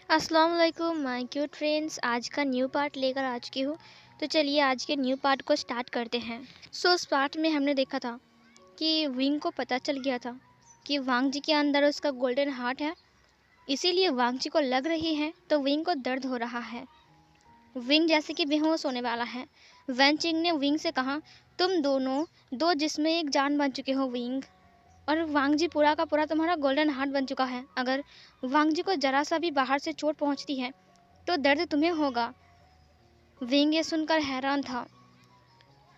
अस्सलाम वालेकुम my cute friends. आज का न्यू पार्ट लेकर आ चुकी हूँ। तो चलिए आज के न्यू पार्ट को स्टार्ट करते हैं। उस पार्ट में हमने देखा था कि विंग को पता चल गया था कि वांग जी के अंदर उसका गोल्डन हार्ट है, इसीलिए वांग जी को लग रही है तो विंग को दर्द हो रहा है। विंग जैसे कि बेहोश होने वाला है। वैन चिंग ने विंग से कहा, तुम दोनों दो जिसमें एक जान बन चुके हो विंग, और वांग जी पूरा का पूरा तुम्हारा गोल्डन हार्ट बन चुका है। अगर वांग जी को जरा सा भी बाहर से चोट पहुंचती है तो दर्द तुम्हें होगा। विंग ये सुनकर हैरान था।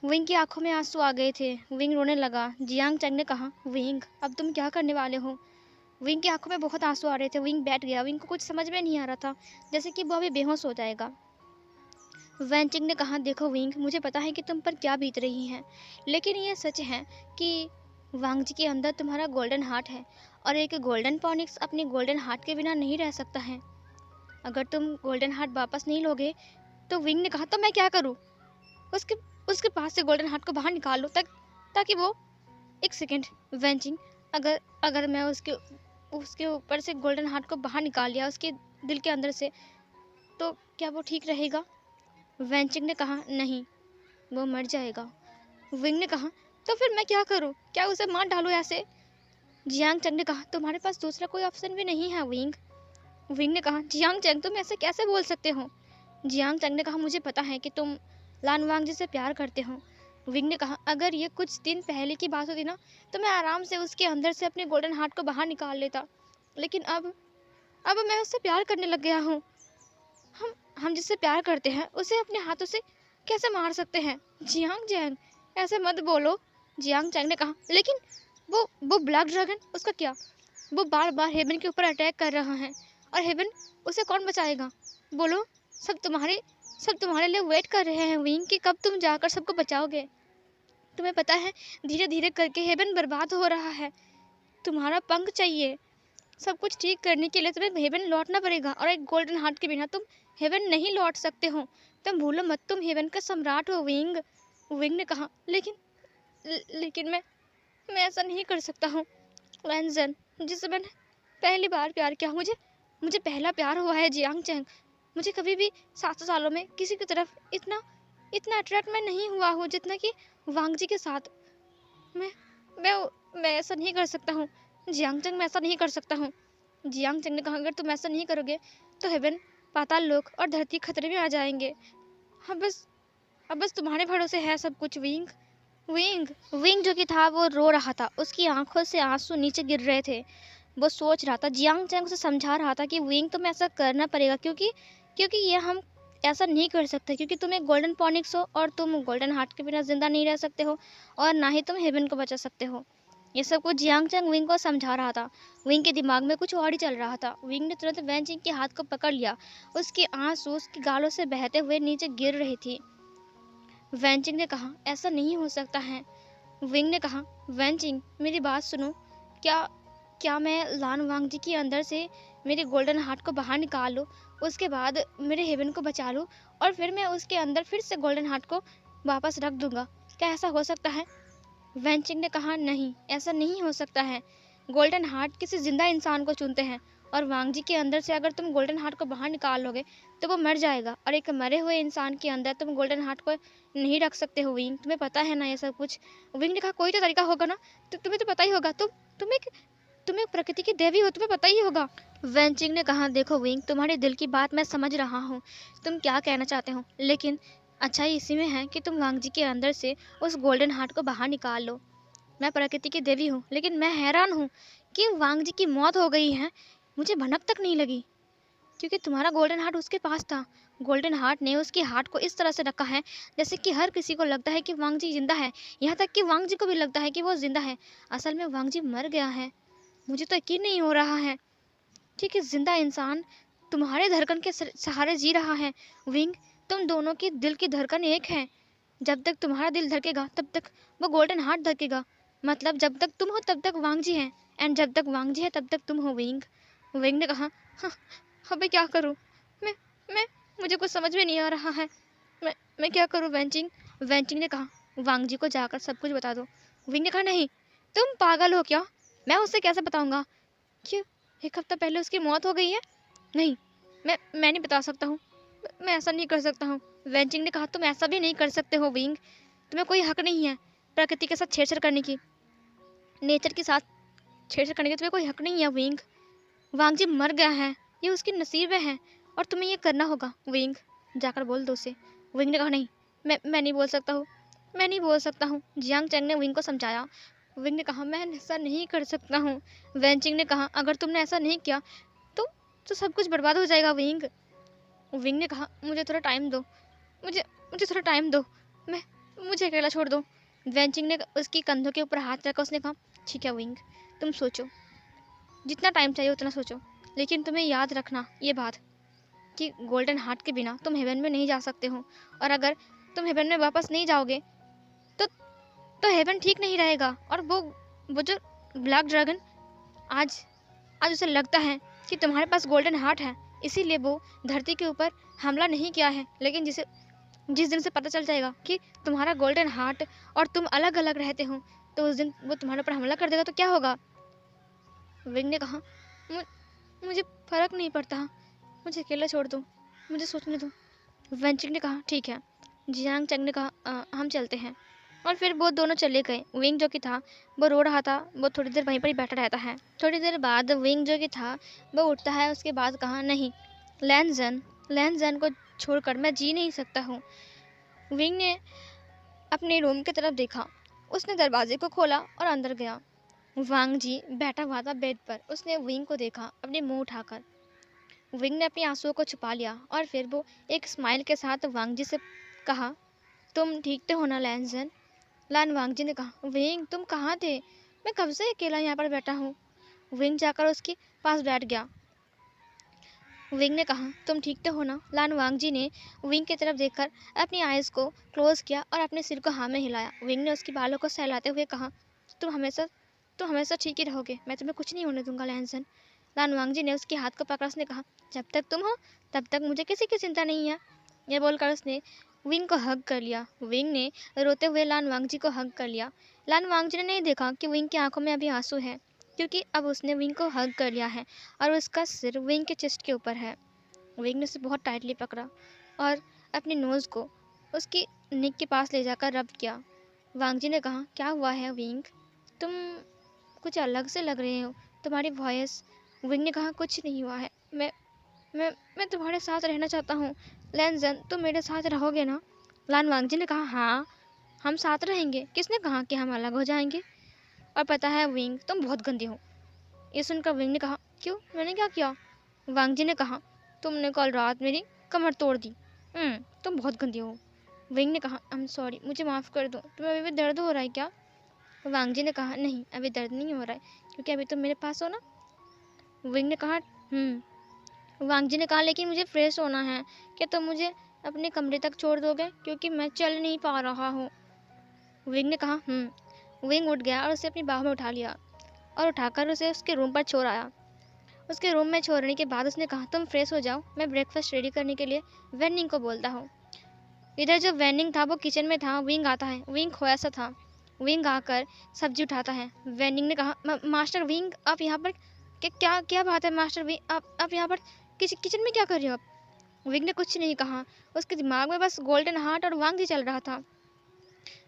विंग की आंखों में आंसू आ गए थे। विंग रोने लगा। जियांग चंग ने कहा, विंग अब तुम क्या करने वाले हो। विंग की आंखों में बहुत आंसू आ रहे थे। विंग बैठ गया। विंग को कुछ समझ में नहीं आ रहा था, जैसे कि वो अभी बेहोश हो जाएगा। वैन चिंग ने कहा, देखो विंग, मुझे पता है कि तुम पर क्या बीत रही है, लेकिन ये सच है कि वांग जी के अंदर तुम्हारा गोल्डन हार्ट है, और एक गोल्डन पॉनिक्स अपने गोल्डन हार्ट के बिना नहीं रह सकता है। अगर तुम गोल्डन हार्ट वापस नहीं लोगे तो विंग ने कहा, तो मैं क्या करूं। उसके उसके पास से गोल्डन हार्ट को बाहर निकाल लो, ताकि वो एक सेकेंड वेंचिंग, अगर अगर मैं उसके उसके ऊपर से गोल्डन हार्ट को बाहर निकाल लिया उसके दिल के अंदर से, तो क्या वो ठीक रहेगा। वेंचिंग ने कहा, नहीं, वो मर जाएगा। विंग ने कहा, तो फिर मैं क्या करूं, क्या उसे मार डालूं ऐसे। जियांग चंग ने कहा, तुम्हारे पास दूसरा कोई ऑप्शन भी नहीं है विंग। विंग ने कहा, जियांग चंग तुम ऐसे कैसे बोल सकते हो। जियांग चंग ने कहा, मुझे पता है कि तुम लान वांग जी से प्यार करते हो। विंग ने कहा, अगर ये कुछ दिन पहले की बात होती ना तो मैं आराम से उसके अंदर से अपने गोल्डन हार्ट को बाहर निकाल लेता, लेकिन अब मैं उससे प्यार करने लग गया हूँ। हम जिससे प्यार करते हैं उसे अपने हाथों से कैसे मार सकते हैं। जियांग चैंग, ऐसे मत बोलो। जियांग चैंग ने कहा, लेकिन वो ब्लैक ड्रैगन, उसका क्या। वो बार बार हेवन के ऊपर अटैक कर रहा है, और हेवन उसे कौन बचाएगा। बोलो, सब तुम्हारे लिए वेट कर रहे हैं विंग, कि कब तुम जाकर सबको बचाओगे। तुम्हें पता है धीरे धीरे करके हेवन बर्बाद हो रहा है। तुम्हारा पंख चाहिए। सब कुछ ठीक करने के लिए तुम्हें हेवन लौटना पड़ेगा, और एक गोल्डन हार्ट के बिना तुम हेवन नहीं लौट सकते हो। तुम भूलो मत, तुम हेवन का सम्राट हो विंग। विंग ने कहा, लेकिन मैं ऐसा नहीं कर सकता हूँ। लैंजन, जिससे मैंने पहली बार प्यार किया, मुझे पहला प्यार हुआ है जियांग चैंग। मुझे कभी भी 700 सालों में किसी की तरफ इतना इतना अट्रैक्ट मैं नहीं हुआ हूँ जितना कि वांग जी के साथ। मैं मैं ऐसा नहीं कर सकता हूँ। जियांग चंग, मैं ऐसा नहीं कर सकता हूँ। जियांग चंग ने कहा, अगर तुम ऐसा नहीं करोगे तो हेवन, पाताल लोक और धरती खतरे में आ जाएंगे। अब बस अब बस तुम्हारे भरोसे है सब कुछ विंग। विंग विंग जो कि था वो रो रहा था। उसकी आंखों से आंसू नीचे गिर रहे थे। वो सोच रहा था, जियांग चैंग उसे समझा रहा था कि विंग तुम्हें ऐसा करना पड़ेगा, क्योंकि क्योंकि ये हम ऐसा नहीं कर सकते, क्योंकि तुम एक गोल्डन पॉनिक्स हो और तुम गोल्डन हार्ट के बिना जिंदा नहीं रह सकते हो, और ना ही तुम हेवन को बचा सकते हो। ये सब कुछ जियांग चैंग विंग को समझा रहा था। विंग के दिमाग में कुछ और ही चल रहा था। विंग ने तुरंत वैन चिंग के हाथ को पकड़ लिया। उसके आंसू उसकी गालों से बहते हुए नीचे गिर रही थी। वैन चिंग ने कहा, ऐसा नहीं हो सकता है। विंग ने कहा, वैनचिंग, मेरी बात सुनो। क्या क्या मैं लान वांग जी के अंदर से मेरे गोल्डन हार्ट को बाहर निकाल लूँ, उसके बाद मेरे हेवन को बचा लूँ, और फिर मैं उसके अंदर फिर से गोल्डन हार्ट को वापस रख दूंगा। क्या ऐसा हो सकता है। वैनचिंग ने कहा, नहीं, ऐसा नहीं हो सकता है। गोल्डन हार्ट किसी जिंदा इंसान को चुनते हैं, और वांग जी के अंदर से अगर तुम गोल्डन हार्ट को बाहर निकाल लोगे तो वो मर जाएगा, और एक मरे हुए इंसान के अंदर तुम गोल्डन हार्ट को नहीं रख सकते हो विंग। तुम्हें पता है ना ये सब कुछ। विंग ने कहा, कोई तो तरीका होगा ना। तो तुम्हें तो पता ही होगा। तुम एक प्रकृति की देवी हो, तुम्हें पता ही होगा। वैनचिंग ने कहा, देखो विंग, तुम्हारे दिल की बात मैं समझ रहा हूँ, तुम क्या कहना चाहते हो, लेकिन अच्छाई इसी में है कि तुम वांग जी के अंदर से उस गोल्डन हार्ट को बाहर निकाल लो। मैं प्रकृति की देवी हूँ, लेकिन मैं हैरान हूँ कि वांग जी की मौत हो गई है, मुझे भनक तक नहीं लगी, क्योंकि तुम्हारा गोल्डन हार्ट उसके पास था। गोल्डन हार्ट ने उसके हार्ट को इस तरह से रखा है जैसे कि हर किसी को लगता है कि वांग जी जिंदा है, यहाँ तक कि वांग जी को भी लगता है कि वो जिंदा है। असल में वांग जी मर गया है। मुझे तो यकीन नहीं हो रहा है कि जिंदा इंसान तुम्हारे धड़कन के सहारे जी रहा है। विंग, तुम दोनों की दिल की धड़कन एक है। जब तक तुम्हारा दिल धड़केगा तब तक वो गोल्डन हार्ट धड़केगा। मतलब जब तक तुम हो तब तक वांग जी हैं, एंड जब तक वांग जी है तब तक तुम हो विंग। विंग ने कहा, हाँ, अबे क्या करूँ। मैं मैं मुझे कुछ समझ में नहीं आ रहा है। मैं क्या करूँ वेंचिंग। वेंचिंग ने कहा, वांग जी को जाकर सब कुछ बता दो। विंग ने कहा, नहीं, तुम पागल हो क्या। मैं उससे कैसे बताऊंगा। क्यों, एक हफ्ता पहले उसकी मौत हो गई है। नहीं, मैं नहीं बता सकता हूँ, मैं ऐसा नहीं कर सकता हूँ। वेंचिंग ने कहा, तुम ऐसा भी नहीं कर सकते हो विंग, तुम्हें कोई हक नहीं है प्रकृति के साथ छेड़छाड़ करने की, नेचर के साथ छेड़छाड़ करने की तुम्हें कोई हक नहीं है विंग। वांगजी मर गया है, ये उसकी नसीब है और तुम्हें ये करना होगा विंग, जाकर बोल दो उसे। विंग ने कहा, नहीं, मैं नहीं बोल सकता हूँ, मैं नहीं बोल सकता हूँ। जियांग चैंग ने विंग को समझाया। विंग ने कहा, मैं ऐसा नहीं कर सकता हूँ। वेंचिंग ने कहा, अगर तुमने ऐसा नहीं किया तो सब कुछ बर्बाद हो जाएगा विंग। विंग ने कहा, मुझे थोड़ा टाइम दो, मुझे मुझे थोड़ा टाइम दो, मैं मुझे अकेला छोड़ दो। वेंचिंग ने उसकी कंधों के ऊपर हाथ रखा। उसने कहा, ठीक है विंग, तुम सोचो, जितना टाइम चाहिए उतना सोचो, लेकिन तुम्हें याद रखना ये बात कि गोल्डन हार्ट के बिना तुम हेवन में नहीं जा सकते हो, और अगर तुम हेवन में वापस नहीं जाओगे तो हेवन ठीक नहीं रहेगा। और वो जो ब्लैक ड्रैगन, आज आज उसे लगता है कि तुम्हारे पास गोल्डन हार्ट है, इसीलिए वो धरती के ऊपर हमला नहीं किया है, लेकिन जिस दिन से पता चल जाएगा कि तुम्हारा गोल्डन हार्ट और तुम अलग अलग रहते हो, तो उस दिन वो तुम्हारे ऊपर हमला कर देगा, तो क्या होगा। विंग ने कहा, मुझे फ़र्क नहीं पड़ता, मुझे अकेला छोड़ दो, मुझे सोचने दो। वेंचिंग ने कहा, ठीक है। जियांग चंग ने कहा, हम चलते हैं। और फिर वो दोनों चले गए। विंग जो कि था वो रो रहा था, वो थोड़ी देर वहीं पर ही बैठा रहता है। थोड़ी देर बाद विंग जो कि था वो उठता है। उसके बाद कहा, नहीं, लैन को छोड़कर मैं जी नहीं सकता हूँ। विंग ने अपने रूम की तरफ देखा, उसने दरवाजे को खोला और अंदर गया। वांग जी बैठा हुआ था बेड पर। उसने विंग को देखा अपने मुंह उठाकर। विंग ने अपने आंसुओं को छुपा लिया और फिर वो एक स्माइल के साथ वांग जी से कहा, तुम ठीक तो हो ना लैनजन। लान वांग जी ने कहा, विंग तुम कहाँ थे, मैं कब से अकेला यहाँ पर बैठा हूँ। विंग जाकर उसके पास बैठ गया। विंग ने कहा, तुम ठीक तो हो ना। लान वांग जी ने विंग की तरफ देखकर अपनी आइज़ को क्लोज किया और अपने सिर को हाँ में हिलाया। विंग ने उसके बालों को सहलाते हुए कहा, तुम हमेशा ठीक ही रहोगे, मैं तुम्हें कुछ नहीं होने दूंगा लैनसन। लान वांग जी ने उसके हाथ को पकड़ा। उसने कहा, जब तक तुम हो तब तक मुझे किसी की चिंता नहीं है। यह बोलकर उसने विंग को हग कर लिया। विंग ने रोते हुए लान वांग जी को हग कर लिया। लान वांग जी ने नहीं देखा कि विंग की आंखों में अभी आंसू है, क्योंकि अब उसने विंग को हग कर लिया है और उसका सिर विंग के चेस्ट के ऊपर है। विंग ने उसे बहुत टाइटली पकड़ा और अपनी नोज़ को उसकी नेक के पास ले जाकर रब किया। वांग जी ने कहा, क्या हुआ है विंग, तुम कुछ अलग से लग रहे हो, तुम्हारी वॉइस। विंग ने कहा, कुछ नहीं हुआ है, मैं तुम्हारे साथ रहना चाहता हूँ। लैनजन, तुम मेरे साथ रहोगे ना। लान वांग जी ने कहा, हाँ, हम साथ रहेंगे, किसने कहा कि हम अलग हो जाएंगे। और पता है विंग, तुम बहुत गंदी हो। ये सुनकर विंग ने कहा, क्यों, मैंने क्या किया। वांग जी ने कहा, तुमने कल रात मेरी कमर तोड़ दी। तुम बहुत गंदी हो। विंग ने कहा, आई एम सॉरी, मुझे माफ़ कर दो। तुम्हें अभी भी दर्द हो रहा है क्या। वांग जी ने कहा, नहीं, अभी दर्द नहीं हो रहा है, क्योंकि अभी तुम मेरे पास हो ना। विंग ने कहा, वांग जी ने कहा, लेकिन मुझे फ्रेश होना है, क्या तुम मुझे अपने कमरे तक छोड़ दोगे, क्योंकि मैं चल नहीं पा रहा हूँ। विंग ने कहा, विंग उठ गया और उसे अपनी बाहों में उठा लिया और उठाकर उसे उसके रूम पर छोड़ आया। उसके रूम में छोड़ने के बाद उसने कहा, तुम फ्रेश हो जाओ, मैं ब्रेकफास्ट रेडी करने के लिए वेनिंग को बोलता हूँ। इधर जो वेनिंग था वो किचन में था। विंग आता है। विंग खोया सा था। विंग आकर सब्जी उठाता है। वेनिंग ने कहा, मास्टर विंग, आप यहाँ पर क्या क्या बात है मास्टर विंग, आप यहाँ पर किचन में क्या कर रहे हो आप। विंग ने कुछ नहीं कहा। उसके दिमाग में बस गोल्डन हार्ट और वांग ही चल रहा था।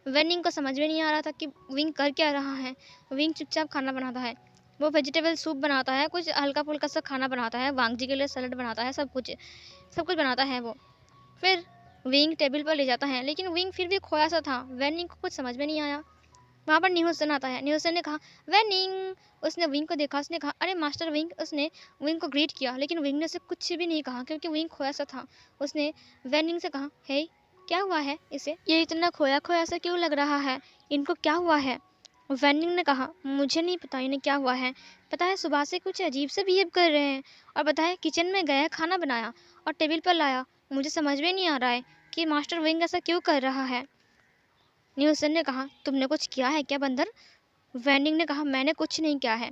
वेनिंग को समझ में नहीं आ रहा था कि विंग कर क्या रहा है। विंग चुपचाप खाना बनाता है। वो वेजिटेबल सूप बनाता है, कुछ हल्का फुल्का सा खाना बनाता है, वांग जी के लिए सलाद बनाता है, सब कुछ बनाता है वो। फिर विंग टेबल पर ले जाता है, लेकिन विंग फिर भी खोया सा था। वेनिंग को कुछ समझ में नहीं आया। वहाँ पर न्यूसन आता है। न्यूसन ने कहा, वेनिंग। उसने विंग को देखा। उसने कहा, अरे मास्टर विंग। उसने विंग को ग्रीट किया, लेकिन विंग ने उसे कुछ भी नहीं कहा, क्योंकि विंग खोया सा था। उसने वेनिंग से कहा, हे, क्या हुआ है इसे, ये इतना खोया खोया सा क्यों लग रहा है, इनको क्या हुआ है। वेनिंग ने कहा, मुझे नहीं पता इन्हें क्या हुआ है, पता है सुबह से कुछ अजीब से बिहेव कर रहे हैं, और पता है किचन में गया, खाना बनाया और टेबल पर लाया। मुझे समझ में नहीं आ रहा है कि मास्टर विंग ऐसा क्यों कर रहा है। न्यूसन ने कहा, तुमने कुछ किया है क्या बंदर। वेनिंग ने कहा, मैंने कुछ नहीं किया है।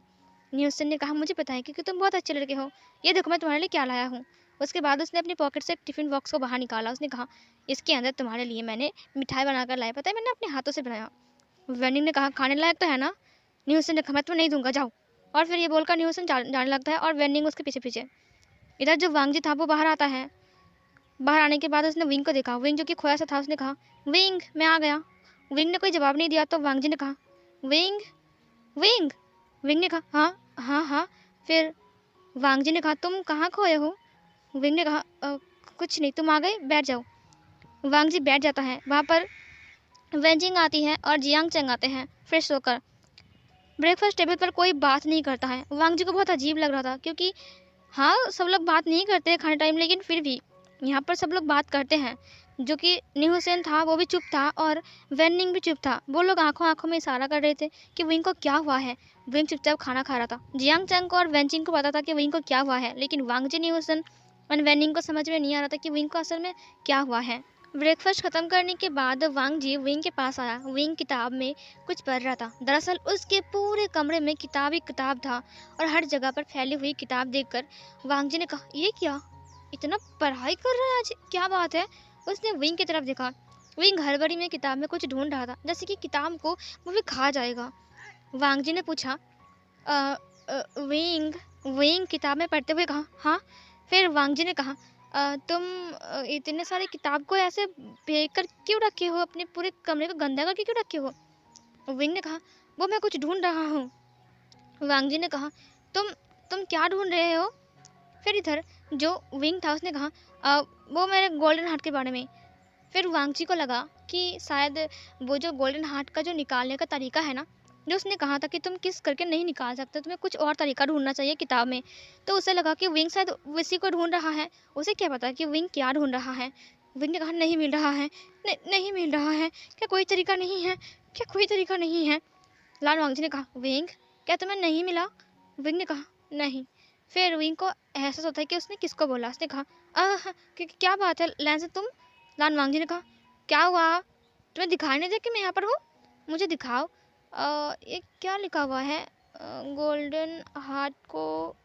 न्यूसन ने कहा, मुझे पता है, क्योंकि तुम बहुत अच्छे लड़के हो। ये देखो मैं तुम्हारे लिए क्या लाया हूँ। उसके बाद उसने अपनी पॉकेट से एक टिफ़िन बॉक्स को बाहर निकाला। उसने कहा, इसके अंदर तुम्हारे लिए मैंने मिठाई बनाकर लाया, पता है मैंने अपने हाथों से बनाया। वेनिंग ने कहा, खाने लायक तो है ना। न्यूसन ने कहा, मैं तुम्हें नहीं दूंगा, जाओ। और फिर ये बोलकर न्यूसन जाने लगता है और वेनिंग उसके पीछे पीछे। इधर जो वांग जी था वो बाहर आता है। बाहर आने के बाद उसने विंग को देखा। विंग जो कि खोया सा था, उसने कहा विंग मैं आ गया। विंग ने कोई जवाब नहीं दिया तो वांग जी ने कहा विंग विंग। विंग ने कहा हाँ हाँ हाँ। फिर वांग जी ने कहा तुम कहाँ खोए हो? विंग ने कहा कुछ नहीं, तुम आ गए, बैठ जाओ। वांग जी बैठ जाता है। वहाँ पर वेंजिंग आती है और जियांग चंग आते हैं फ्रेश होकर। ब्रेकफास्ट टेबल पर कोई बात नहीं करता है। वांग जी को बहुत अजीब लग रहा था, क्योंकि हाँ सब लोग बात नहीं करते खाने टाइम, लेकिन फिर भी यहाँ पर सब लोग बात करते हैं। जो कि न्यू हुसैन था वो भी चुप था और वेनिंग भी चुप था। वो लोग आंखों आंखों में इशारा कर रहे थे कि विंग को क्या हुआ है। विंग चुपचाप खाना खा रहा था। जियांग चंग को और वेंचिंग को पता था कि विंग को क्या हुआ है, लेकिन वांग जी, न्यू हुसैन और वेनिंग को समझ में नहीं आ रहा था कि विंग को असल में क्या हुआ है। ब्रेकफास्ट खत्म करने के बाद वांग जी विंग के पास आया। विंग किताब में कुछ पढ़ रहा था। दरअसल उसके पूरे कमरे में किताब ही किताब था और हर जगह पर फैली हुई किताब देखकर वांग जी ने कहा ये क्या, इतना पढ़ाई कर रहा है आज, क्या बात है? उसने विंग की तरफ देखा। विंग हड़बड़ी में किताब में कुछ ढूंढ रहा था, जैसे कि किताब को वो भी खा जाएगा। वांग जी ने पूछा "अ, विंग विंग किताब में पढ़ते हुए कहा हाँ। फिर वांग जी ने कहा तुम इतने सारे किताब को ऐसे फेंक कर क्यों रखे हो, अपने पूरे कमरे को गंदा करके क्यों रखे हो? विंग ने कहा वो मैं कुछ ढूंढ रहा हूँ। वांग जी ने कहा तुम तुम क्या ढूंढ रहे हो? फिर इधर जो विंग था उसने कहा वो मेरे गोल्डन हार्ट के बारे में। फिर वांग जी को लगा कि शायद वो जो गोल्डन हार्ट का जो निकालने का तरीका है ना, जो उसने कहा था कि तुम किस करके नहीं निकाल सकते, तुम्हें कुछ और तरीका ढूंढना चाहिए किताब में। तो उसे लगा कि विंग शायद उसी को ढूंढ रहा है। उसे क्या पता कि विंग क्या ढूंढ रहा है। विंग ने कहा नहीं मिल रहा है, नहीं मिल रहा है, क्या कोई तरीका नहीं है, क्या कोई तरीका नहीं है? लाल वांग जी ने कहा विंग क्या तुम्हें नहीं मिला? विंग ने कहा नहीं। फिर विंग को एहसास होता है कि उसने किसको बोला। उसने कहा क्या बात है लैन से तुम? लाल वांग जी ने कहा क्या हुआ, तुम्हें दिखाई नहीं दे कि मैं यहाँ पर हूँ? मुझे दिखाओ। ये क्या लिखा हुआ है? गोल्डन हार्ट को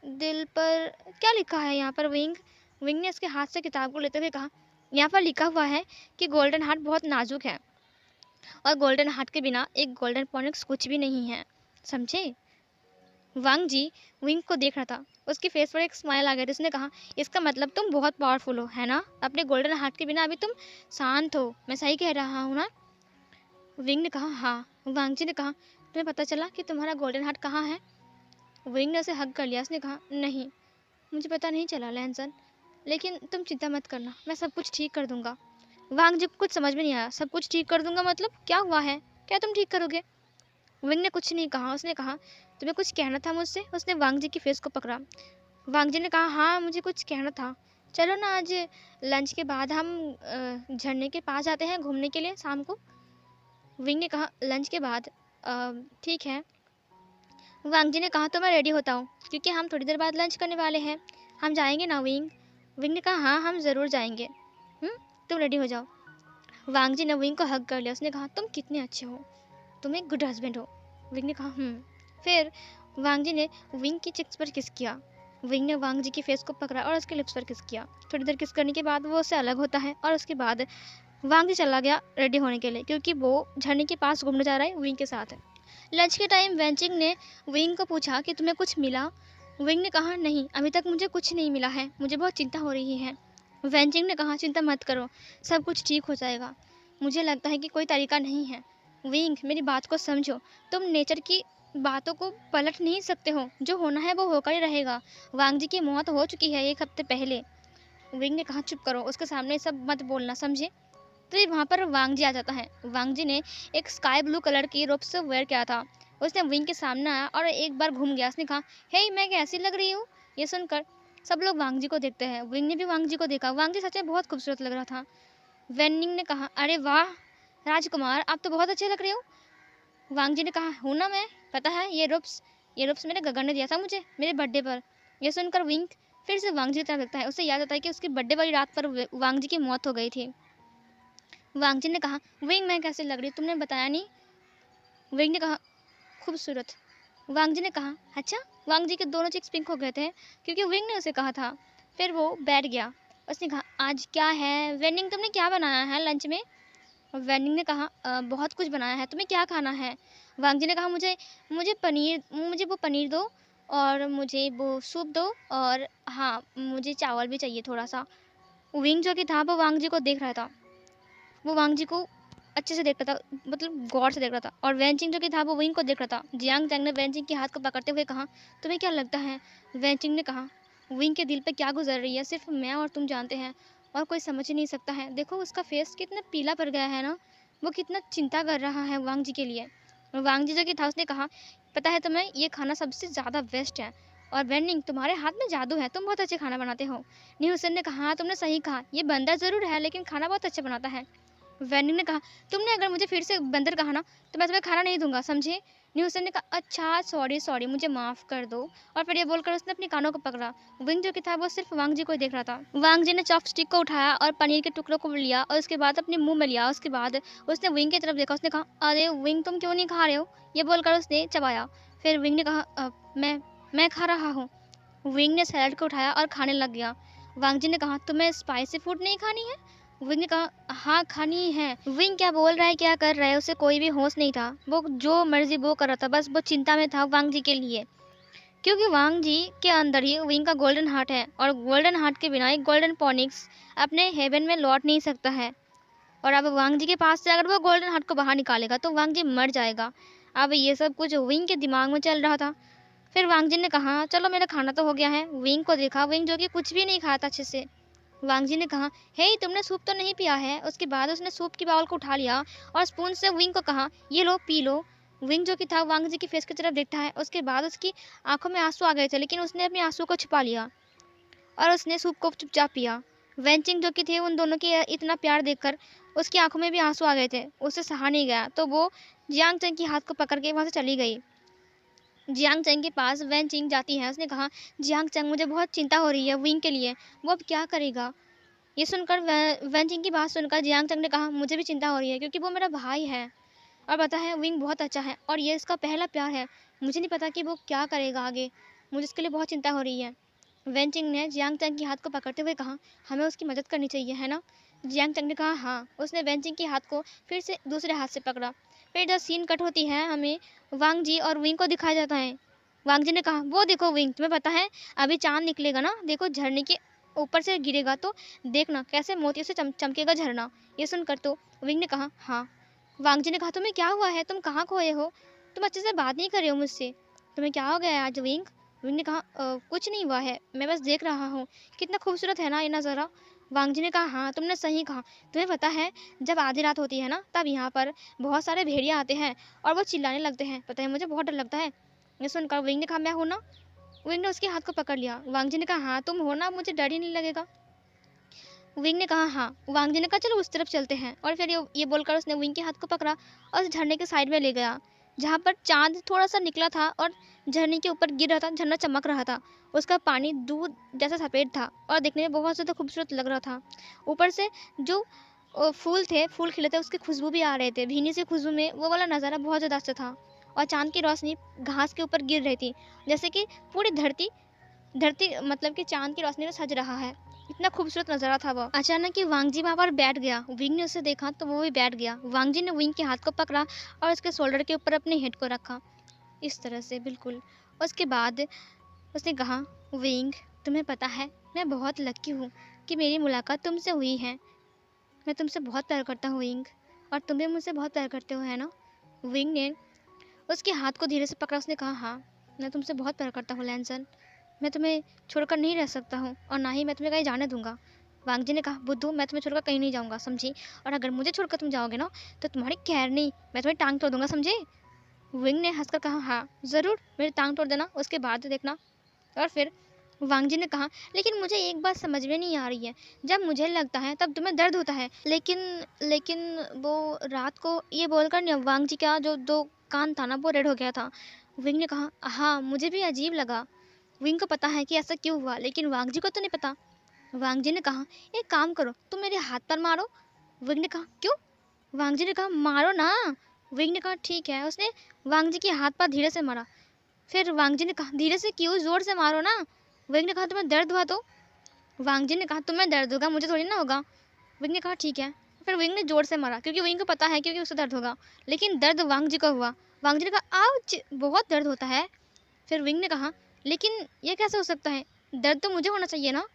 दिल पर क्या लिखा है यहाँ पर? विंग विंग ने उसके हाथ से किताब को लेते हुए कहा यहाँ पर लिखा हुआ है कि गोल्डन हार्ट बहुत नाजुक है और गोल्डन हार्ट के बिना एक गोल्डन पॉनिक्स कुछ भी नहीं है, समझे? वांग जी विंग को देख रहा था। उसके फेस पर एक स्माइल आ गई थी। उसने कहा इसका मतलब तुम बहुत पावरफुल हो, है ना? अपने गोल्डन हार्ट के बिना अभी तुम शांत हो, मैं सही कह रहा हूँ ना? विंग ने कहा हाँ। वांग जी ने कहा तुम्हें पता चला कि तुम्हारा गोल्डन हार्ट कहाँ है? विंग ने उसे हग कर लिया। उसने कहा नहीं, मुझे पता नहीं चला लैनसन, लेकिन तुम चिंता मत करना, मैं सब कुछ ठीक कर दूंगा। वांग जी को कुछ समझ में नहीं आया। सब कुछ ठीक कर दूंगा मतलब क्या हुआ है, क्या तुम ठीक करोगे? विंग ने कुछ नहीं कहा। उसने कहा तुम्हें कुछ कहना था मुझसे? उसने वांग जी की फेस को पकड़ा। वांग जी ने कहा हाँ मुझे कुछ कहना था। चलो ना आज लंच के बाद हम झरने के पास जाते हैं घूमने के लिए शाम को। विंग ने कहा लंच के बाद ठीक है। वांग जी ने कहा तो मैं रेडी होता हूँ, क्योंकि हम थोड़ी देर बाद लंच करने वाले हैं। हम जाएंगे ना विंग? विंग ने कहा हाँ हम ज़रूर जाएंगे। तुम रेडी हो जाओ। वांग जी ने विंग को हग कर लिया। उसने कहा तुम कितने अच्छे हो, तुम एक गुड हस्बैंड हो। विंग ने कहा फिर वांग जी ने विंग की चिक्स पर किस किया। विंग ने वांग जी की फेस को पकड़ा और उसके लिप्स पर किस किया। थोड़ी देर किस करने के बाद वो उससे अलग होता है और उसके बाद वांग जी चला गया रेडी होने के लिए, क्योंकि वो झरने के पास घूमने जा रहा है विंग के साथ। लंच के टाइम वेंचिंग ने विंग को पूछा कि तुम्हें कुछ मिला? विंग ने कहा नहीं, अभी तक मुझे कुछ नहीं मिला है, मुझे बहुत चिंता हो रही है। वेंचिंग ने कहा चिंता मत करो, सब कुछ ठीक हो जाएगा। मुझे लगता है कि कोई तरीका नहीं है। विंग मेरी बात को समझो, तुम नेचर की बातों को पलट नहीं सकते हो, जो होना है वो होकर ही रहेगा। वांग जी की मौत हो चुकी है 1 हफ्ते पहले। विंग ने कहा चुप करो, उसके सामने सब मत बोलना, समझे? तो वहाँ पर वांग जी आ जाता है। वांग जी ने एक स्काई ब्लू कलर की रोब से वेयर किया था। उसने विंग के सामने आया और एक बार घूम गया। उसने कहा हे मैं कैसी लग रही हूँ? ये सुनकर सब लोग वांग जी को देखते हैं। विंग ने भी वांग जी को देखा। वांग जी सच में बहुत खूबसूरत लग रहा था। वेनिंग ने कहा अरे वाह राजकुमार, आप तो बहुत अच्छे लग रहे हो। वांग जी ने कहा हूँ ना मैं, पता है ये रूप्स मेरे गगन ने दिया था मुझे मेरे बर्थडे पर। यह सुनकर विंग फिर से वांग जी की तरफ देखता है। उसे याद आता है कि उसकी बर्थडे वाली रात पर वांग जी की मौत हो गई थी। वांग जी ने कहा विंग मैं कैसे लग रही, तुमने बताया नहीं। विंग ने कहा खूबसूरत। वांग जी ने कहा अच्छा। वांग जी के दोनों चिक्स पिंक हो गए थे, क्योंकि विंग ने उसे कहा था। फिर वो बैठ गया। उसने कहा आज क्या है वेनिंग, तुमने क्या बनाया है लंच में? वेनिंग ने कहा बहुत कुछ बनाया है, तुम्हें क्या खाना है? वांग जी ने कहा मुझे मुझे वो पनीर दो और मुझे वो सूप दो, और हाँ मुझे चावल भी चाहिए थोड़ा सा। विंग जो कि था वो वांग जी को देख रहा था, वो वांग जी को अच्छे से देख रहा था, मतलब गौर से देख रहा था। और वैनचिंग जो कि था वो विंग को देख रहा था। जियांग चैंग ने वैनचिंग के हाथ को पकड़ते हुए कहा, तुम्हें क्या लगता है? वैनचिंग ने कहा, विंग के दिल पे क्या गुजर रही है सिर्फ मैं और तुम जानते हैं, और कोई समझ ही नहीं सकता है। देखो उसका फेस कितना पीला पड़ गया है ना, वो कितना चिंता कर रहा है वांग जी के लिए। और वांग जी जो कि था उसने कहा, पता है तुम्हें ये खाना सबसे ज़्यादा बेस्ट है, और वेनिंग तुम्हारे हाथ में जादू है, तुम बहुत अच्छे खाना बनाते हो। न्यू हुसैन ने कहा, हाँ तुमने सही कहा, ये बंदर ज़रूर है लेकिन खाना बहुत अच्छा बनाता है। वैनिंग ने कहा, तुमने अगर मुझे फिर से बंदर कहा ना तो मैं तुम्हें खाना नहीं दूंगा, समझे? न्यू हुसैन ने कहा, अच्छा सॉरी सॉरी, मुझे माफ़ कर दो। और फिर ये बोलकर उसने अपने कानों को पकड़ा। विंग जो कि था वो सिर्फ वांग जी को ही देख रहा था। वांग जी ने चॉपस्टिक को उठाया और पनीर के टुकड़ों को लिया और उसके बाद अपने मुंह में लिया। उसके बाद उसने विंग की तरफ देखा, उसने कहा, अरे विंग तुम क्यों नहीं खा रहे हो? ये बोलकर उसने चबाया। फिर विंग ने कहा, मैं खा रहा हूँ। विंग ने सैलड को उठाया और खाने लग गया। वांग जी ने कहा, तुम्हें स्पाइसी फूड नहीं खानी है? विंग ने कहा, हाँ खानी है। विंग क्या बोल रहा है क्या कर रहा है उसे कोई भी होश नहीं था, वो जो मर्जी वो कर रहा था, बस वो चिंता में था वांग जी के लिए, क्योंकि वांग जी के अंदर ही विंग का गोल्डन हार्ट है, और गोल्डन हार्ट के बिना एक गोल्डन पॉनिक्स अपने हेवन में लौट नहीं सकता है। और अब वांग जी के पास से अगर वो गोल्डन हार्ट को बाहर निकालेगा तो वांग जी मर जाएगा। अब ये सब कुछ विंग के दिमाग में चल रहा था। फिर वांग जी ने कहा, चलो मेरा खाना तो हो गया है। विंग को देखा, विंग जो कि कुछ भी नहीं खाता अच्छे से। वांग जी ने कहा, हे तुमने सूप तो नहीं पिया है? उसके बाद उसने सूप की बाउल को उठा लिया और स्पून से विंग को कहा, ये लो पी लो। विंग जो कि था वांग जी की फेस की तरफ देखता है। उसके बाद उसकी आंखों में आंसू आ गए थे, लेकिन उसने अपने आंसू को छुपा लिया और उसने सूप को चुपचाप पिया। वेंचिंग जो कि थे उन दोनों के इतना प्यार देखकर उसकी आंखों में भी आंसू आ गए थे, उससे सहा नहीं गया, तो वो जियांग चंग की हाथ को पकड़ के वहाँ से चली गई। जियांग चंग के पास वैन चिंग जाती है। उसने कहा, जियांग चंग मुझे बहुत चिंता हो रही है विंग के लिए, वो अब क्या करेगा? ये सुनकर वैन चिंग की बात सुनकर जियांग चंग ने कहा, मुझे भी चिंता हो रही है क्योंकि वो मेरा भाई है, और पता है विंग बहुत अच्छा है और ये इसका पहला प्यार है। मुझे नहीं पता कि वो क्या करेगा आगे, मुझे इसके लिए बहुत चिंता हो रही है। वैन चिंग ने जियांग चंग के हाथ को पकड़ते हुए कहा, हमें उसकी मदद करनी चाहिए, है ना? जियांग चंग ने कहा, हाँ। उसने वैन चिंग के हाथ को फिर से दूसरे हाथ से पकड़ा। फिर जब सीन कट होती है, हमें वांग जी और विंग को दिखाया जाता है। वांग जी ने कहा, वो देखो विंग, तुम्हें पता है अभी चांद निकलेगा ना, देखो झरने के ऊपर से गिरेगा तो देखना कैसे मोतियों से चमकेगा झरना। ये सुनकर तो विंग ने कहा, हाँ। वांग जी ने कहा, तुम्हें क्या हुआ है? तुम कहाँ खोए हो? तुम अच्छे से बात नहीं कर रहे हो मुझसे, तुम्हें क्या हो गया है आज विंग? विंग ने कहा, कुछ नहीं हुआ है, मैं बस देख रहा हूँ, कितना खूबसूरत है ना ये नज़ारा। वांग जी ने कहा, हाँ तुमने सही कहा। तुम्हें पता है जब आधी रात होती है ना, तब यहाँ पर बहुत सारे भेड़िया आते हैं और वो चिल्लाने लगते हैं, पता है मुझे बहुत डर लगता है। ये सुनकर विंग ने कहा, मैं हूँ ना। विंग ने उसके हाथ को पकड़ लिया। वांग जी ने कहा, हाँ तुम हो ना, मुझे डर ही नहीं लगेगा। विंग ने कहा, हाँ। वांग जी ने कहा, चलो उस तरफ चलते हैं। और फिर ये बोलकर उसने विंग के हाथ को पकड़ा और उस झरने के साइड में ले गया, जहाँ पर चांद थोड़ा सा निकला था और झरने के ऊपर गिर रहा था, झरना चमक रहा था। उसका पानी दूध जैसा सफ़ेद था और दिखने में बहुत ज़्यादा खूबसूरत लग रहा था। ऊपर से जो फूल थे, फूल खिले थे, उसकी खुशबू भी आ रहे थे। भीनी सी खुशबू में वो वाला नज़ारा बहुत ज़्यादा अच्छा था। और चांद की रोशनी घास के ऊपर गिर रही थी, जैसे कि पूरी धरती धरती मतलब कि चांद की रोशनी में सज रहा है। इतना खूबसूरत नज़ारा था वो। अचानक ही वांग जी वहाँ पर बैठ गया। विंग ने उसे देखा तो वो भी बैठ गया। वांग जी ने विंग के हाथ को पकड़ा और उसके शोल्डर के ऊपर अपने हेड को रखा, इस तरह से बिल्कुल। उसके बाद उसने कहा, विंग तुम्हें पता है मैं बहुत लकी हूँ कि मेरी मुलाकात तुमसे हुई है। मैं तुमसे बहुत प्यार करता हूँ विंग, और तुम भी मुझसे बहुत प्यार करते हो, है ना? विंग ने उसके हाथ को धीरे से पकड़ा। उसने कहा, हाँ मैं तुमसे बहुत प्यार करता हूँ लैंसन, मैं तुम्हें छोड़कर नहीं रह सकता हूँ और ना ही मैं तुम्हें कहीं जाने दूंगा। वांग जी ने कहा, बुद्धू मैं तुम्हें छोड़कर कहीं नहीं जाऊँगा, समझी? और अगर मुझे छोड़कर तुम जाओगे ना तो तुम्हारी खैर नहीं, मैं तुम्हें टांग तोड़ दूंगा, समझे? विंग ने हंसकर कहा, हाँ ज़रूर मेरी टांग तोड़ देना, उसके बाद देखना। और फिर वांग जी ने कहा, लेकिन मुझे एक बात समझ में नहीं आ रही है, जब मुझे लगता है तब तुम्हें दर्द होता है, लेकिन लेकिन वो रात को, ये बोलकर वांग जी का जो दो कान था ना वो रेड हो गया था। विंग ने कहा, हाँ मुझे भी अजीब लगा। विंग को पता है कि ऐसा क्यों हुआ, लेकिन वांग जी को तो नहीं पता। वांग जी ने कहा, एक काम करो तुम मेरे हाथ पर मारो। विंग ने कहा, क्यों? वांग जी ने कहा, मारो ना। विंग ने कहा, ठीक है। उसने वांग जी के हाथ पर धीरे से मारा। फिर वांग जी ने कहा, धीरे से क्यों, जोर से मारो ना। विंग ने कहा, तुम्हें दर्द हुआ तो? वांग जी ने कहा, तुम्हें दर्द होगा, मुझे थोड़ी ना होगा। विंग ने कहा, ठीक है। फिर विंग ने जोर से मारा, क्योंकि विंग को पता है क्योंकि उसे दर्द होगा, लेकिन दर्द वांग जी को हुआ। वांग जी ने कहा, आउच, बहुत दर्द होता है। फिर विंग ने कहा, लेकिन ये कैसे हो सकता है? दर्द तो मुझे होना चाहिए ना।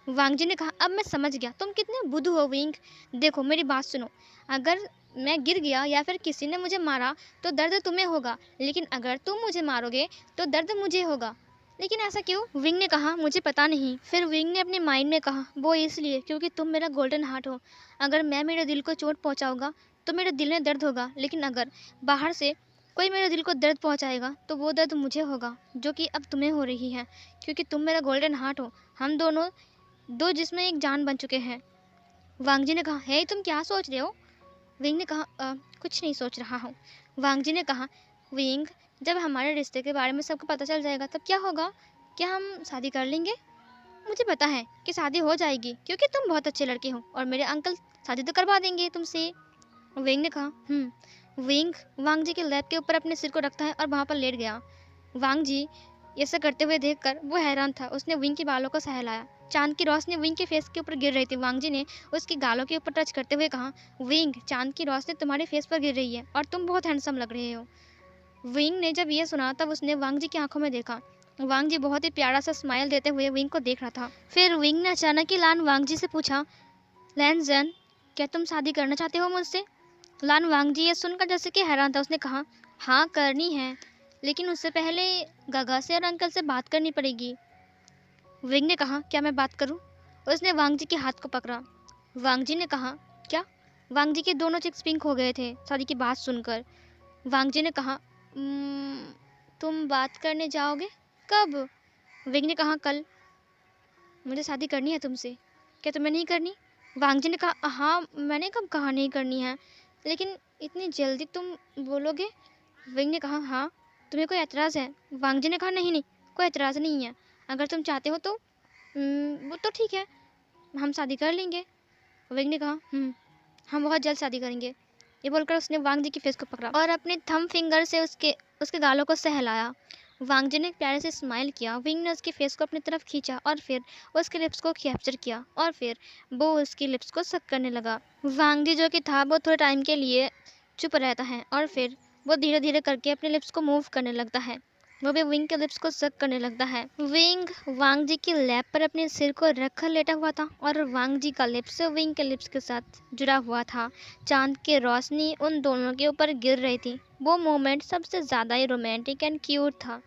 वांग जी ने कहा, अब मैं समझ गया तुम कितने बुद्धू हो विंग। देखो मेरी बात सुनो, अगर मैं गिर गया या फिर किसी ने मुझे मारा तो दर्द तुम्हें होगा, लेकिन अगर तुम मुझे मारोगे तो दर्द मुझे होगा। लेकिन ऐसा क्यों? विंग ने कहा, मुझे पता नहीं। फिर विंग ने अपने माइंड में कहा, वो इसलिए क्योंकि तुम मेरा गोल्डन हार्ट हो। अगर मैं मेरे दिल को चोट पहुंचाऊंगा तो मेरे दिल में दर्द होगा, लेकिन अगर बाहर से कोई मेरे दिल को दर्द पहुंचाएगा तो वो दर्द मुझे होगा, जो कि अब तुम्हें हो रही है, क्योंकि तुम मेरा गोल्डन हार्ट हो। हम दोनों दो जिसमें एक जान बन चुके हैं। वांग जी ने कहा, हे तुम क्या सोच रहे हो? विंग ने कहा, कुछ नहीं सोच रहा हूँ। वांग जी ने कहा, विंग, जब हमारे रिश्ते के बारे में सबको पता चल जाएगा तब क्या होगा? क्या हम शादी कर लेंगे? मुझे पता है कि शादी हो जाएगी, क्योंकि तुम बहुत अच्छे लड़के हो और मेरे अंकल शादी तो करवा देंगे तुमसे। विंग ने कहा, विंग वांग जी के लैब के ऊपर अपने सिर को रखता है और वहाँ पर लेट गया। वांग जी ऐसा करते हुए देखकर वो हैरान था। उसने विंग के बालों को सहलाया। चांद की रोशनी विंग के फेस के ऊपर गिर रही थी। वांग जी ने उसके गालों के ऊपर टच करते हुए कहा, विंग, चांद की रोशनी तुम्हारे फेस पर गिर रही है और तुम बहुत हैंडसम लग रहे हो। विंग ने जब ये सुना तब उसने वांग जी की आंखों में देखा। वांग जी बहुत ही प्यारा सा स्माइल देते हुए विंग को देख रहा था। फिर विंग ने अचानक ही लान वांग जी से पूछा, लैनजन, क्या तुम शादी करना चाहते हो मुझसे? लान वांग जी ये सुनकर जैसे कि हैरान था। उसने कहा, हाँ करनी है, लेकिन उससे पहले गागा से और अंकल से बात करनी पड़ेगी। विंग ने कहा, क्या मैं बात करूं? उसने वांग जी के हाथ को पकड़ा। वांग जी ने कहा, क्या? वांग जी के दोनों चिक्स पिंक हो गए थे शादी की बात सुनकर। वांग जी ने कहा, तुम बात करने जाओगे? कब? विंग ने कहा, कल। मुझे शादी करनी है तुमसे, क्या तुम्हें नहीं करनी? वांग जी ने कहा, हाँ, मैंने कब कहा नहीं करनी है, लेकिन इतनी जल्दी तुम बोलोगे? विंग ने कहा, हाँ, तुम्हें कोई एतराज़ है? वांग जी ने कहा, नहीं नहीं, कोई एतराज़ नहीं है। अगर तुम चाहते हो तो वो तो ठीक है, हम शादी कर लेंगे। विंग ने कहा, हम बहुत जल्द शादी करेंगे। ये बोलकर उसने वांग जी की फेस को पकड़ा और अपने थंब फिंगर से उसके गालों को सहलाया। वांग जी ने एक प्यारे से स्माइल किया। विंग ने उसके फेस को अपनी तरफ खींचा और फिर उसके लिप्स को कैप्चर किया और फिर वो उसकी लिप्स को सक करने लगा। वांग जी जो कि था वो थोड़े टाइम के लिए चुप रहता है और फिर वो धीरे धीरे करके अपने लिप्स को मूव करने लगता है। वो भी विंग के लिप्स को सक करने लगता है। विंग वांग जी के लैब पर अपने सिर को रखकर लेटा हुआ था और वांग जी का लिप्स विंग के लिप्स के साथ जुड़ा हुआ था। चांद की रोशनी उन दोनों के ऊपर गिर रही थी। वो मोमेंट सबसे ज़्यादा ही रोमांटिक एंड क्यूट था।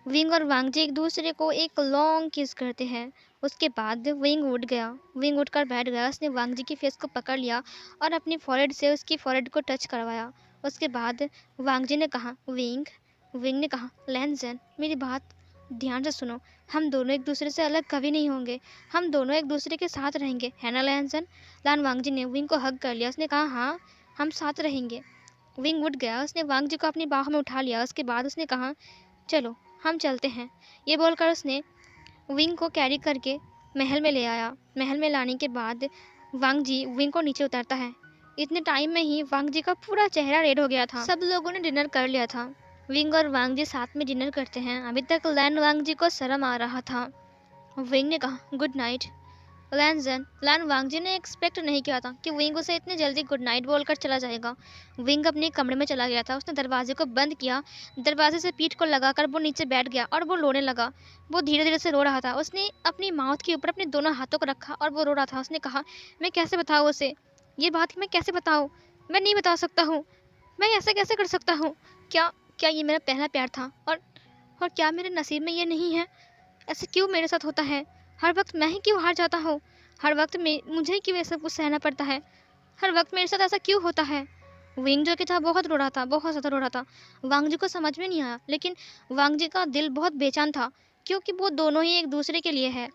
विंग और वांग जी एक दूसरे को एक लॉन्ग किस करते हैं। उसके बाद विंग उठ गया। विंग उठकर बैठ गया। उसने वांग जी की फेस को पकड़ लिया और अपनी फॉरहेड से उसकी फॉरहेड को टच करवाया। उसके बाद वांग जी ने कहा, विंग। विंग ने कहा, लैनजन, मेरी बात ध्यान से सुनो। हम दोनों एक दूसरे से अलग कभी नहीं होंगे। हम दोनों एक दूसरे के साथ रहेंगे, है ना लैनजन? लान वांग जी ने विंग को हग कर लिया। उसने कहा, हाँ, हम साथ रहेंगे। विंग उठ गया। उसने वांग जी को अपनी बाहों में उठा लिया। उसके बाद उसने कहा, चलो हम चलते हैं। ये बोलकर उसने विंग को कैरी करके महल में ले आया। महल में लाने के बाद वांग जी विंग को नीचे उतारता है। इतने टाइम में ही वांग जी का पूरा चेहरा रेड हो गया था। सब लोगों ने डिनर कर लिया था। विंग और वांग जी साथ में डिनर करते हैं। अभी तक लैन वांग जी को शर्म आ रहा था। विंग ने कहा, गुड नाइट लैनजन। लान वांग जी ने एक्सपेक्ट नहीं किया था कि विंग उसे इतने जल्दी गुड नाइट बोलकर चला जाएगा। विंग अपने कमरे में चला गया था। उसने दरवाजे को बंद किया। दरवाजे से पीठ को लगाकर वो नीचे बैठ गया और वो रोने लगा। वो धीरे धीरे से रो रहा था। उसने अपनी माउथ के ऊपर अपने दोनों हाथों को रखा और वो रो रहा था। उसने कहा, मैं कैसे बताऊँ उसे ये बात, मैं कैसे बताऊँ? मैं नहीं बता सकता हूँ। मैं ऐसा कैसे कर सकता हूँ? क्या क्या ये मेरा पहला प्यार था और क्या मेरे नसीब में ये नहीं है? ऐसे क्यों मेरे साथ होता है? हर वक्त मैं ही क्यों हार जाता हूँ? हर वक्त मुझे ही क्यों ये सब कुछ सहना पड़ता है? हर वक्त मेरे साथ ऐसा क्यों होता है? विंग जो कि था बहुत रो रहा था, बहुत ज़्यादा रो रहा था। वांग जी को समझ में नहीं आया, लेकिन वांग जी का दिल बहुत बेचैन था, क्योंकि वो दोनों ही एक दूसरे के लिए है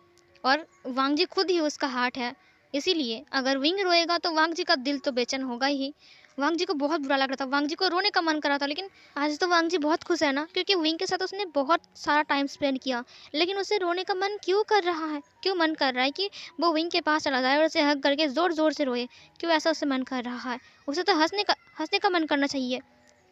और वांग जी खुद ही उसका हार्ट है। इसीलिए अगर विंग रोएगा तो वांग जी का दिल तो बेचैन होगा ही। वांग जी को बहुत बुरा लग रहा था। वांग जी को रोने का मन कर रहा था, लेकिन आज तो वांग जी बहुत खुश है ना, क्योंकि विंग के साथ उसने बहुत सारा टाइम स्पेंड किया। लेकिन उसे रोने का मन क्यों कर रहा है? क्यों मन कर रहा है कि वो विंग के पास चला जाए और उसे हग करके ज़ोर ज़ोर से रोए? क्यों ऐसा उसे मन कर रहा है? उसे तो हंसने का मन करना चाहिए।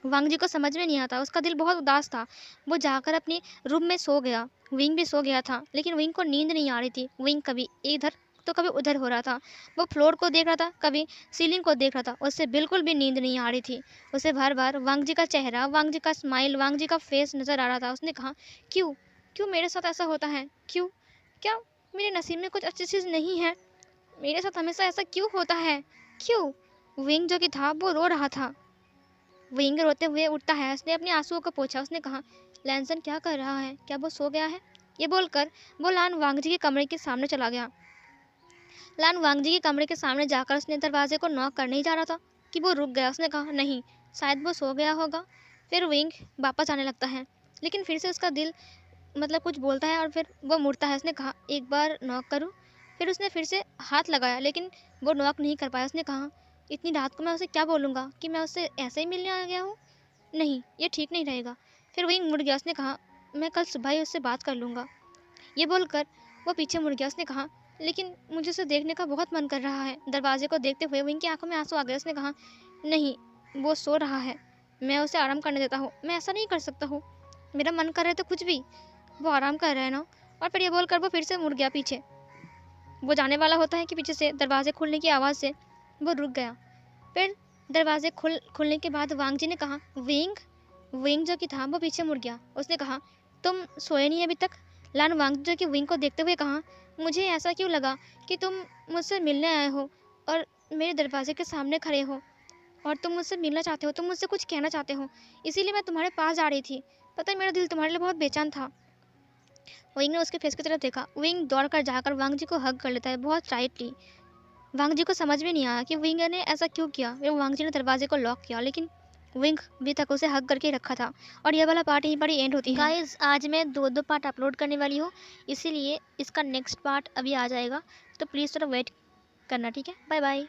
वांग जी को समझ में नहीं आता। उसका दिल बहुत उदास था। वो जाकर अपने रूम में सो गया। विंग भी सो गया था, लेकिन विंग को नींद नहीं आ रही थी। विंग कभी इधर तो कभी उधर हो रहा था। वो फ्लोर को देख रहा था, कभी सीलिंग को देख रहा था। उससे बिल्कुल भी नींद नहीं आ रही थी। उसे बार बार वांग जी का चेहरा, वांग जी का स्माइल, वांग जी का फेस नज़र आ रहा था। उसने कहा, क्यों क्यों मेरे साथ ऐसा होता है? क्यों? क्या मेरे नसीब में कुछ अच्छी चीज़ नहीं है? मेरे साथ हमेशा ऐसा क्यों होता है? क्यों? विंग जो कि था वो रो रहा था। विंग रोते हुए उठता है। उसने अपने आंसुओं को पोंछा। उसने कहा, लैंसन क्या कर रहा है? क्या वो सो गया है? ये बोलकर वो लान वांग जी के कमरे के सामने चला गया। लान वांग जी के कमरे के सामने जाकर उसने दरवाजे को नॉक करने ही जा रहा था कि वो रुक गया। उसने कहा, नहीं, शायद वो सो गया होगा। फिर विंग वापस आने लगता है, लेकिन फिर से उसका दिल कुछ बोलता है और फिर वो मुड़ता है। उसने कहा, एक बार नॉक करूँ? फिर उसने फिर से हाथ लगाया, लेकिन वो नॉक नहीं कर पाया। उसने कहा, इतनी रात को मैं उसे क्या बोलूँगा कि मैं उससे ऐसे ही मिलने आ गया हूँ? नहीं, ये ठीक नहीं रहेगा। फिर विंग मुड़ गया। उसने कहा, मैं कल सुबह ही उससे बात कर लूँगा। ये बोलकर वो पीछे मुड़ गया। उसने कहा, लेकिन मुझे उसे देखने का बहुत मन कर रहा है। दरवाजे को देखते हुए विंग की आंखों में आंसू आ गए। उसने कहा, नहीं, वो सो रहा है, मैं उसे आराम करने देता हूँ। मैं ऐसा नहीं कर सकता हूँ, मेरा मन कर रहा है तो कुछ भी, वो आराम कर रहा है ना। और फिर ये बोलकर वो फिर से मुड़ गया पीछे। वो जाने वाला होता है कि पीछे से दरवाजे खुलने की आवाज़ से वो रुक गया। फिर दरवाजे खुलने के बाद वांग जी ने कहा, विंग। विंग जो कि था वो पीछे मुड़ गया। उसने कहा, तुम सोए नहीं अभी तक? लान वांग जो कि विंग को देखते हुए कहा, मुझे ऐसा क्यों लगा कि तुम मुझसे मिलने आए हो और मेरे दरवाजे के सामने खड़े हो और तुम मुझसे मिलना चाहते हो, तुम मुझसे कुछ कहना चाहते हो, इसीलिए मैं तुम्हारे पास आ रही थी। पता है, मेरा दिल तुम्हारे लिए बहुत बेचैन था। विंग ने उसके फेस की तरफ देखा। विंग दौड़कर जाकर वांग जी को हग कर लेता है बहुत टाइटली। वांग जी को समझ में नहीं आया कि विंग ने ऐसा क्यों किया। फिर वांग जी ने दरवाजे को लॉक किया, लेकिन विंग अभी तक उसे हग करके रखा था। और यह वाला पार्ट यहीं पर ही एंड होती है। गाइस, आज मैं दो पार्ट अपलोड करने वाली हूँ, इसीलिए इसका नेक्स्ट पार्ट अभी आ जाएगा, तो प्लीज़ थोड़ा वेट करना, ठीक है? Bye bye.